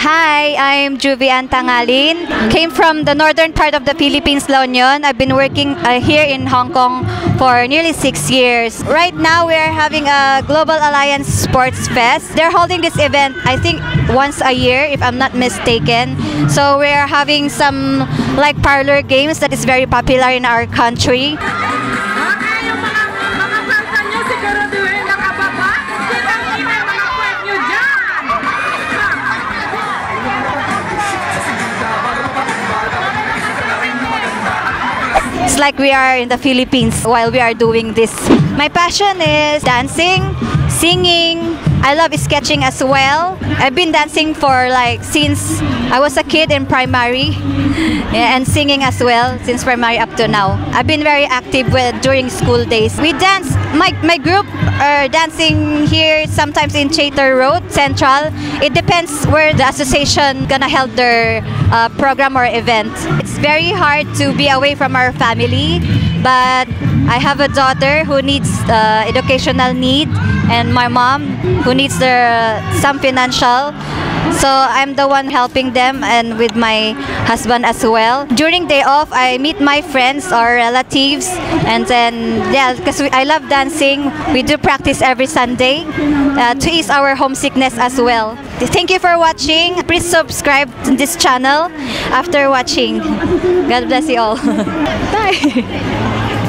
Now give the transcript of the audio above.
Hi, I'm Juvian Tangalin. Came from the northern part of the Philippines, La Union. I've been working here in Hong Kong for nearly 6 years. Right now, we are having a Global Alliance Sports Fest. They're holding this event, I think, once a year, if I'm not mistaken. So we're having some like parlor games that is very popular in our country. It's like we are in the Philippines while we are doing this. My passion is dancing, singing. I love sketching as well. I've been dancing for since I was a kid in primary, and singing as well since primary up to now. I've been very active during school days. We dance. My group are dancing here sometimes in Chater Road Central. It depends where the association gonna hold their program or event. It's very hard to be away from our family, but I have a daughter who needs educational need, and my mom who needs some financial. So I'm the one helping them, and with my husband as well. During day off, I meet my friends or relatives, and then because I love dancing, we do practice every Sunday to ease our homesickness as well. Thank you for watching. Please subscribe to this channel after watching. God bless you all. Bye.